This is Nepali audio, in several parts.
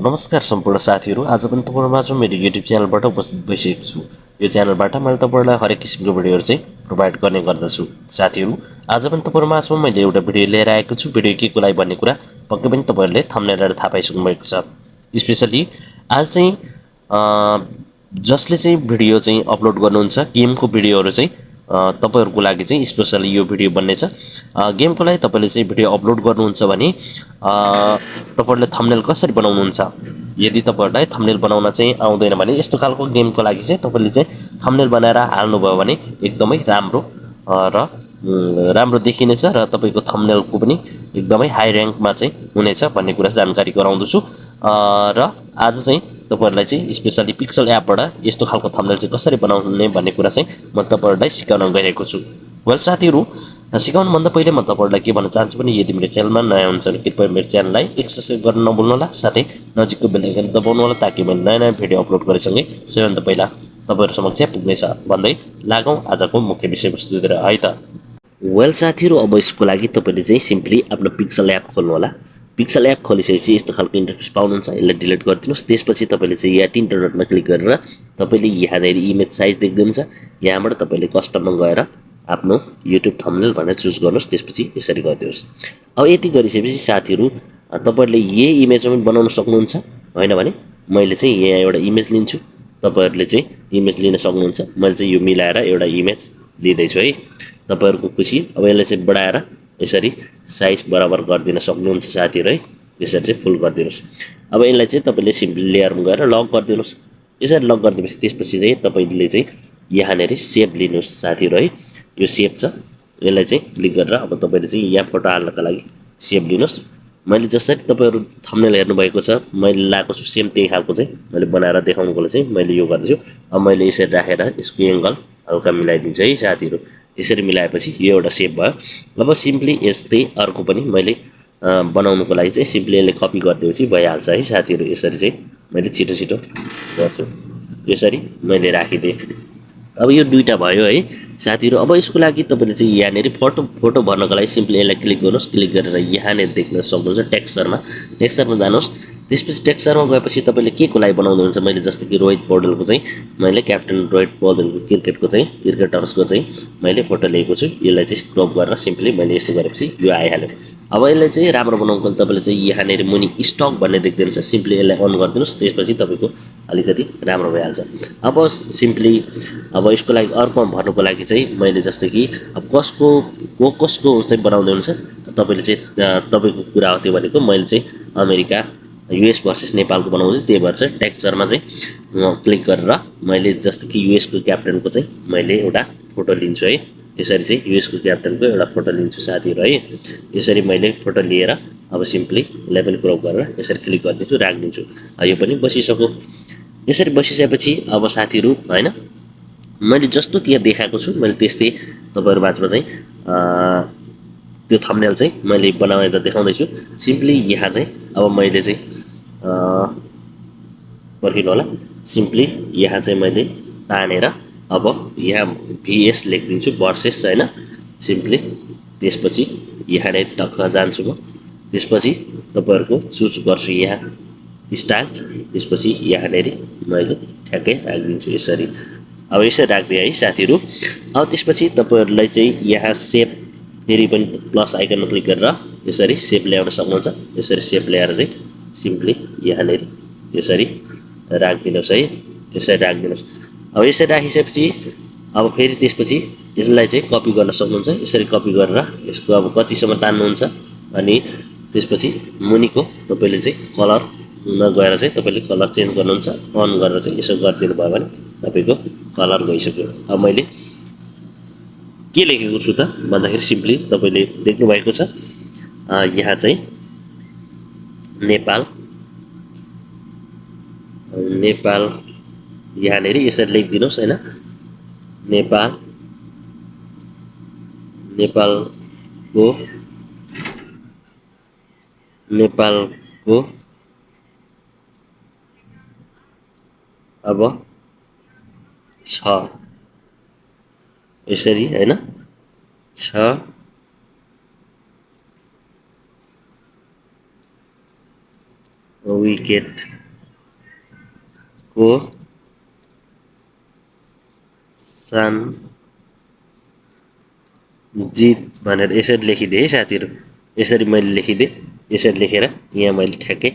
नमस्कार सम्पूर्ण साथीहरू। आज पनि तपाईँहरूमाझ मेरो युट्युब च्यानलबाट उपस्थित भइसकेको छु। यो च्यानलबाट मैले तपाईँहरूलाई हरेक किसिमको भिडियोहरू चाहिँ प्रोभाइड गर्ने गर्दछु। साथीहरू, आज पनि तपाईँहरूमाझमा मैले एउटा भिडियो लिएर आएको छु। भिडियो के को लागि भन्ने कुरा पक्कै पनि तपाईँहरूले थम्बनेलबाट थाहा पाइसक्नु भएको छ। स्पेशली आज चाहिँ जसले चाहिँ भिडियो चाहिँ अपलोड गर्नुहुन्छ, गेमको भिडियोहरू चाहिँ तपाईहरुको लागि चाहिँ स्पेशली यो भिडियो बन्नेछ। गेमको लागि तपाईले चाहिँ भिडियो अपलोड गर्नुहुन्छ भने तपाईहरुले थम्बनेल कसरी बनाउनुहुन्छ, यदि तपाईहरुलाई थम्बनेल बनाउन चाहिँ आउँदैन भने यस्तो खालको गेमको लागि चाहिँ तपाईले चाहिँ थम्बनेल बनाएर हाल्नु भयो भने एकदमै राम्रो देखिनेछ र तपाईको थम्बनेलको पनि एकदमै हाई र्याङ्कमा चाहिँ हुनेछ भन्ने कुरा जानकारी गराउँदछु। र आज चाहिँ तपाईहरुलाई चाहिँ स्पेशली पिक्सल एपबाट यस्तो खालको थम्बनेल चाहिँ कसरी बनाउने भन्ने कुरा चाहिँ म तपाईहरुलाई सिकाउन गइरहेको छु। वेल साथीहरु, सिकाउनु भन्दा पहिले म तपाईहरुलाई के भन्न चाहन्छु भने यदि मेरो च्यानलमा नयाँ हुनुहुन्छ भने कृपया मेरो च्यानललाई सब्स्क्राइब गर्न नभुल्नु होला, साथै नजिकको बेल आइकन दबाउनु होला ताकि मैले नयाँ भिडियो अपलोड गरेसँगै सबैभन्दा पहिला तपाईहरु समक्ष पुग्नेछ। भन्दै लागौं आजको मुख्य विषयवस्तुतिर है त। वेल साथीहरु, अब यसको लागि तपाईले चाहिँ सिम्पली आफ्नो पिक्सल एप खोल्नु होला। पिक्सल एप खोलिसकेपछि यस्तो खालको इन्टरफेस पाउनुहुन्छ, यसलाई डिलिट गरिदिनुस्। त्यसपछि तपाईले चाहिँ यहाँ तीनटा डटमा क्लिक गरेर तपाईले यहाँनेर इमेज साइज देख्नुहुन्छ, यहाँबाट तपाईले कस्टममा गएर आफ्नो युट्युब थम्बनेल भनेर चुज गर्नुस्। त्यसपछि यसरी गरिदिनुस्। अब यति गरिसकेपछि साथीहरु, तपाईहरुले यही इमेजमा पनि बनाउन सक्नुहुन्छ, हैन भने मैले चाहिँ यहाँ एउटा इमेज लिन्छु, तपाईहरुले चाहिँ इमेज लिन सक्नुहुन्छ। मैले चाहिँ यो मिलाएर एउटा इमेज लिँदै छु है, तपाईहरुको खुसी। अब यसलाई चाहिँ बढाएर यसरी साइज बराबर गरिदिन सक्नुहुन्छ साथीहरु है, यसरी चाहिँ फुल गरिदिनुस्। अब यसलाई चाहिँ तपाईले सिम्पली लेयरमा गएर लक गरिदिनुस्। यसरी लक गरिदिएपछि त्यसपछि चाहिँ तपाईले चाहिँ यहाँनेर सेप लिनुस् साथीहरु है, यो सेप छ, यसलाई चाहिँ क्लिक गरेर अब तपाईले चाहिँ यहाँ फोटो हाल्नका लागि सेप लिनुस्। मैले जसरी तपाईहरु थम्बनेल हेर्नु भएको छ मैले लाएको छु सेम त्यही खालको चाहिँ मैले बनाएर देखाउनुको लागि चाहिँ मैले यो गर्दैछु। अब मैले यसरी राखेर यसको एंगल हल्का मिलाइदिन्छु है साथीहरु। यसरी मिलाएपछि यो एउटा सेप भयो। अब सिम्पली यस्तै अर्को पनि मैले बनाउनुको लागि चाहिँ सिम्पली यसले कपी गरिदिएपछि भइहाल्छ है साथीहरु। यसरी चाहिँ मैले छिटो छिटो गर्छु, यसरी मैले राखिदिएँ। अब यो दुईटा भयो है साथीहरु। अब यसको लागि तपाईले चाहिँ यहाँनेर फोटो भर्नको लागि सिम्पली यसलाई क्लिक गर्नुस्। क्लिक गरेर यहाँनेर देख्न सक्नुहुन्छ टेक्सचरमा जानुस्। त्यसपछि टेक्सचरमा गएपछि तपाईले के को लागि बनाउँदै हुनुहुन्छ, मैले जस्तो कि रोहित पौडेलको चाहिँ मैले क्याप्टेन रोहित पौडेलको क्रिकेटर्सको चाहिँ मैले फोटो लिएको छु। यसलाई चाहिँ क्रप गरेर सिम्पली मैले यस्तो गरेपछि यो आइहाल्यो। अब यसलाई चाहिँ राम्रो बनाउनको लागि तपाईले चाहिँ यहाँनेर मुनि स्टक भन्ने देख्दै हुन्छ, सिम्पली यसलाई अन गरिदिनुस्। त्यसपछि तपाईको अलिकति राम्रो भइहाल्छ। अब सिम्पली अब यसको लागि अर्को भर्नुको लागि चाहिँ मैले जस्तो कि अब कसको चाहिँ बनाउँदै हुनुहुन्छ तपाईले चाहिँ तपाईको कुरा हो त्यो भनेको। मैले चाहिँ अमेरिका युएस भर्सेस नेपालको बनाउँछु, त्यही भएर चाहिँ टेक्सचरमा चाहिँ क्लिक गरेर मैले जस्तो कि युएस को क्याप्टेनको चाहिँ मैले एउटा फोटो लिन्छु है। यसरी चाहिँ युएस को क्याप्टेनको एउटा फोटो लिन्छु साथीहरु है। यसरी मैले फोटो लिएर अब सिम्पली यसलाई पनि क्रप गरेर यसरी क्लिक गरिदिन्छु, राख्दिन्छु। यो पनि बसिसक्यो। यसरी बसिसकेपछि अब साथीहरु हैन, मैले जस्तो त्यहाँ देखाएको छु मैले त्यस्तै तपाईहरु माझमा चाहिँ त्यो थम्बनेल चाहिँ मैले बनाएर देखाउँदै छु। सिम्पली यहाँ चाहिँ अब मैले चाहिँ पर्खिनु होला, सिम्पली यहाँ चाहिँ मैले तानेर अब यहाँ भीएस लेखिदिन्छु, भर्सेस हैन। सिम्पली त्यसपछि यहाँ नै टक्क जान्छु म। त्यसपछि तपाईहरुको चुज गर्छु यहाँ स्टाइल, त्यसपछि यहाँ नेरी मैले ठ्याक्कै राख्दिन्छु यसरी। अब यसरी राख्दिए है साथीहरु। अब त्यसपछि तपाईहरुलाई चाहिँ यहाँ सेप फेरि पनि प्लस आइकनमा क्लिक गरेर यसरी सेप ल्याउन सक्नुहुन्छ। यसरी सेप ल्याएर चाहिँ सिम्पली यहाँ नेरी यसरी राख्दिनुस् है, यसरी राख्दिनुस्। अब यसरी राखिसकेपछि अब फेरि त्यसपछि यसलाई चाहिँ कपी गर्न सक्नुहुन्छ। यसरी कपी गरेर यसको अब कतिसम्म तान्नुहुन्छ अनि त्यसपछि मुनिको तपाईले चाहिँ कलरमा गएर चाहिँ तपाईले कलर चेन्ज गर्नुहुन्छ। अन गरेर चाहिँ यसो गरिदिनु भयो भने तपाईको कलर गइसक्यो। अब मैले के लेखेको छु त भन्दाखेरि सिम्पली तपाईले देख्नु भएको छ यहाँ चाहिँ नेपाल यहाँनेर यसरी लेखिदिनुस् हैन। नेपालको अब छ यसरी हैन, छ विकेट को सान जित भनेर यसरी लेखिदिएँ है साथीहरु। यसरी मैले लेखिदिएँ। यसरी लेखेर यहाँ मैले ठ्याक्कै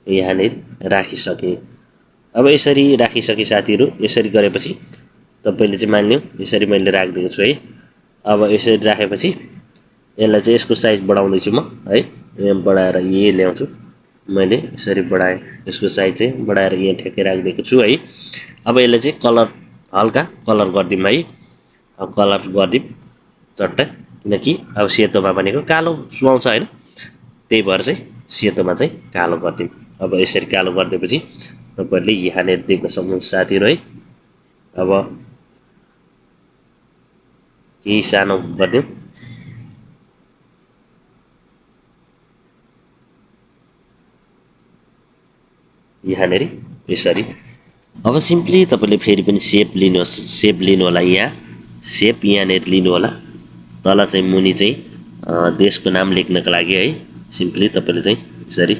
यहाँनिर राखिसकेँ। अब यसरी राखिसके साथीहरु, यसरी गरेपछि तपाईले चाहिँ मान्नु यसरी मैले राखिदिएको छु है। अब यसरी राखेपछि यसलाई चाहिँ यसको साइज बढाउँदै छु म है। यहाँ बढाएर यही ल्याउँछु। मैले यसरी बढाएँ। यसको साइज चाहिँ बढाएर यहाँ ठ्याक्कै राखिदिएको छु है। अब यसलाई चाहिँ कलर हल्का कलर गर्दिम है। अब कलर गर्दिम चट्ट, किनकि अब सेतोमा भनेको कालो सुहाउँछ हैन, त्यही भएर चाहिँ सेतोमा चाहिँ कालो गर्दिम। अब यसरी कालो गरिदिएपछि तपाईहरुले यहाँनिर देख्न सक्नुहुन्छ साथीहरु है। अब केही सानो गरिदिउँ। यहाँनिर यसरी। अब सिम्पली तपाईले फेरि पनि सेप लिनुहोस्। सेप लिनु होला। यहाँ सेप यहाँनिर लिनु होला। तल चाहिँ मुनि चाहिँ देशको नाम लेख्नको लागि है। सिम्पली तपाईले चाहिँ यसरी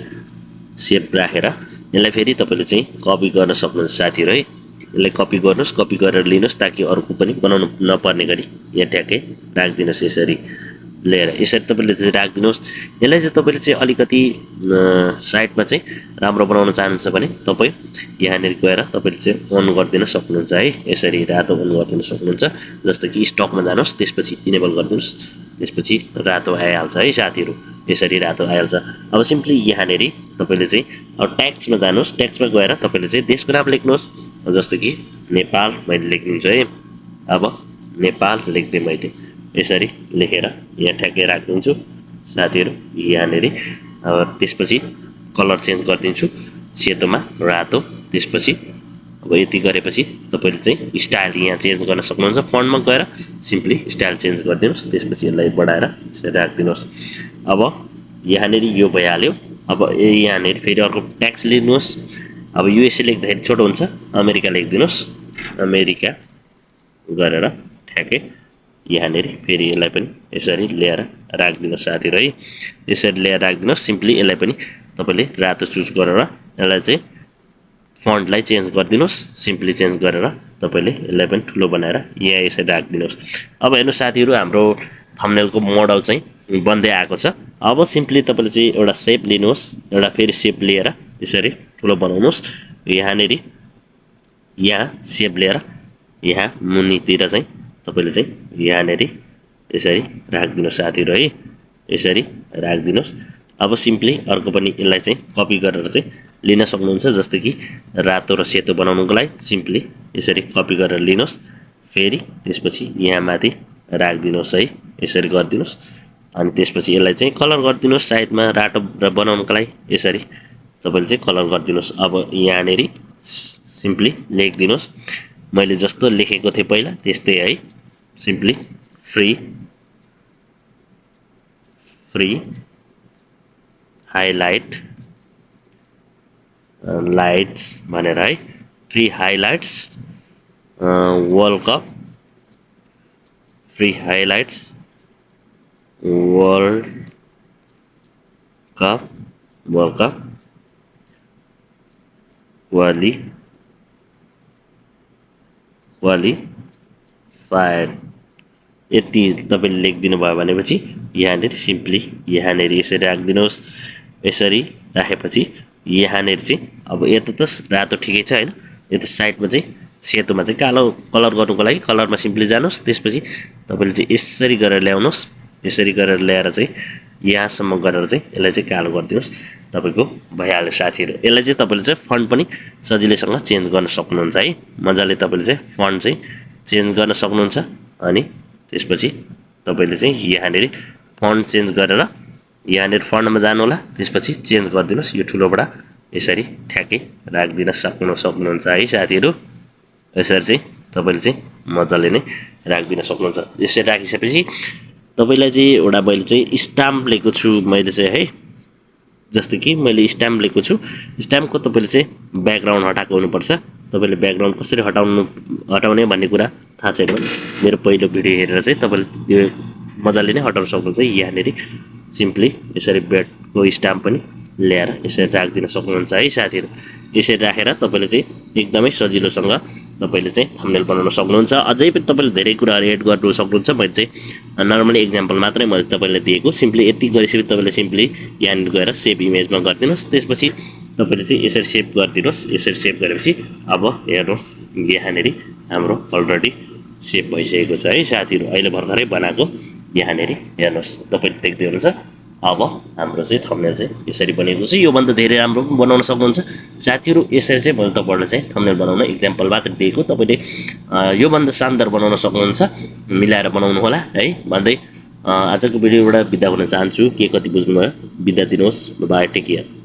सेप राखेर यसलाई फेरि तपाईले चाहिँ कपी गर्न सक्नुहुन्छ साथीहरु है। यसलाई कपी गर्नुस्, कपी गरेर लिनुस् ताकि अर्को पनि बनाउनु नपर्ने गरी यहाँ ट्याक्कै राखिदिनुस्। यसरी लिएर यसरी तपाईले चाहिँ राखिदिनुस्। यसलाई चाहिँ तपाईले चाहिँ अलिकति साइडमा चाहिँ राम्रो बनाउन चाहनुहुन्छ भने तपाई यहाँनिर गएर तपाईले चाहिँ अन गर्दिन सक्नुहुन्छ है। यसरी रातो अन गर्दिन सक्नुहुन्छ। जस्तो कि स्टकमा जानुस्, त्यसपछि इनेबल गर्दिनुस्, त्यसपछि रातो आइहाल्छ है साथीहरु। यसरी रातो आइहाल्छ। अब सिम्पली यहाँनिर तपाईले चाहिँ अब ट्याक्समा जानुस्। ट्याक्समा गएर तपाईले चाहिँ देशको नाम लेख्नुस्। जस्तो कि नेपाल मैले लेखिदिन्छु है। अब नेपाल लेख्दिए मैले यसरी लेखेर यहाँ ठ्याक्कै राखिदिन्छु साथीहरु। यहाँनिर अब त्यसपछि कलर चेन्ज गरिदिन्छु सेतोमा रातो। त्यसपछि अब यति गरेपछि तपाईले चाहिँ स्टाइल यहाँ चेन्ज गर्न सक्नुहुन्छ। फन्टमा गएर सिम्पली स्टाइल चेन्ज गरिदिनुस्। त्यसपछि यसलाई बढाएर यसरी राखिदिनुस्। अब यहाँनिर यो भइहाल्यो। अब यहाँनिर फेरि अर्को ट्याक्स लिनुस्। अब युएसए लेख्दाखेरि छोटो हुन्छ, अमेरिका लेखिदिनुस्। अमेरिका गरेर ठ्याक्कै यहाँनिर फेरि यसलाई पनि यसरी ल्याएर राखिदिनुस् साथीहरु है। यसरी ल्याएर राखिदिनुस्। सिम्पली यसलाई पनि तपाईले रातो चुज गरेर यसलाई चाहिँ फन्टलाई चेन्ज गरिदिनुस्। सिम्पली चेन्ज गरेर तपाईले यसलाई पनि ठुलो बनाएर यहाँ यसरी राखिदिनुस्। अब हेर्नुस् साथीहरु, हाम्रो थम्बनेलको मोडल चाहिँ बन्दै आएको छ। अब सिम्पली तपाईले चाहिँ एउटा शेप लिनुहोस्। एउटा फेरि शेप लिएर यसरी ठुलो बनाउनुस्। यहाँनिर यहाँ शेप लिएर यहाँ मुनितिर चाहिँ तपाईले चाहिँ यहाँनिर यसरी राखिदिनुस् साथीहरु है। यसरी राखिदिनुस्। अब सिम्पली अर्को पनि यसलाई चाहिँ कपी गरेर चाहिँ लिन सक्नुहुन्छ। जस्तो कि रातो र सेतो बनाउनुको लागि सिम्पली यसरी कपी गरेर लिनुस्। फेरि त्यसपछि यहाँ माथि राखिदिनुस् है। यसरी गरिदिनुस्। अनि त्यसपछि यसलाई चाहिँ कलर गरिदिनुस् साइडमा रातो बनाउनुको लागि। यसरी तपाईले चाहिँ कलर गरिदिनुस्। अब यहाँनिर सिम्पली लेखिदिनुस्। मैले जस्तो लेखेको थिएँ पहिला त्यस्तै है। सिम्पली फ्री हाइलाइट लाइट्स भनेर है। Free highlights world cup, free highlights world cup qualifier यति तपाईले लेखिदिनु भयो भनेपछि यहाँनिर सिम्पली यहाँनिर यसरी राखिदिनुस्। यसरी राखेपछि यहाँनिर चाहिँ अब यता त रातो ठिकै छ हैन, यता साइडमा चाहिँ सेतोमा चाहिँ कालो कलर गर्नुको लागि कलरमा सिम्पली जानुस्। त्यसपछि तपाईले चाहिँ यसरी गरेर ल्याउनुस्। यसरी गरेर ल्याएर चाहिँ यहाँसम्म गरेर चाहिँ यसलाई चाहिँ कालो गरिदिनुस्। तपाईको भइहाल्यो साथीहरु। यसलाई चाहिँ तपाईले चाहिँ फन्ट पनि सजिलैसँग चेन्ज गर्न सक्नुहुन्छ है। मजाले तपाईले चाहिँ फन्ट चाहिँ चेन्ज गर्न सक्नुहुन्छ। अनि त्यसपछि तपाईले चाहिँ यहाँनिर फन्ट चेन्ज गरेर यहाँनिर फन्टमा जानु होला। त्यसपछि चेन्ज गरिदिनुस्। यो ठुलोबडा यसरी ठ्याक्कै राखिदिन सक्नुहुन्छ है साथीहरु। यसरी चाहिँ तपाईले चाहिँ मजाले नै राखिदिन सक्नुहुन्छ। यसरी राखिसकेपछि तपाईलाई चाहिँ एउटा मैले चाहिँ स्टाम्प लिएको छु मैले चाहिँ है। जस्तो कि मैले स्टाम्प लिएको छु। स्टाम्पको तपाईले चाहिँ ब्याकग्राउन्ड हटाएको हुनुपर्छ। तपाईले ब्याकग्राउन्ड कसरी हटाउने भन्ने कुरा थाहा छैन भने मेरो पहिलो भिडियो हेरेर चाहिँ तपाईले त्यो मजाले नै हटाउन सक्नुहुन्छ। यहाँनिर सिम्पली यसरी ब्याटको स्टाम्प पनि ल्याएर यसरी राखिदिन सक्नुहुन्छ है साथीहरू। यसरी राखेर तपाईँले चाहिँ एकदमै सजिलोसँग तपाईँले चाहिँ थम्बनेल बनाउन सक्नुहुन्छ। अझै पनि तपाईँले धेरै कुराहरू एड गर्नु सक्नुहुन्छ। मैले चाहिँ नर्मली एक्जाम्पल मात्रै मैले तपाईँलाई दिएको। सिम्पली यति गरिसकेपछि तपाईँले सिम्पली यहाँनिर गएर सेभ इमेजमा गरिदिनुहोस्। त्यसपछि तपाईँले चाहिँ यसरी सेभ गरिदिनुहोस्। यसरी सेभ गरेपछि अब हेर्नुहोस् यहाँनिर हाम्रो अलरेडी सेभ भइसकेको छ है साथीहरू। अहिले भर्खरै बनाएको यहाँनिर हेर्नुहोस् तपाईँले देख्दै हुनुहुन्छ। अब हाम्रो चाहिँ थम्बनेल चाहिँ यसरी बनेको छ। योभन्दा धेरै राम्रो पनि बनाउन सक्नुहुन्छ साथीहरू। यसरी चाहिँ मैले तपाईँलाई चाहिँ थम्बनेल बनाउन इक्जाम्पल मात्र दिएको। तपाईँले योभन्दा शानदार बनाउन सक्नुहुन्छ। मिलाएर बनाउनु होला है भन्दै आजको भिडियोबाट बिदा हुन चाहन्छु। के कति बुझ्नुभयो बिदा दिनुहोस्। Bye, take care.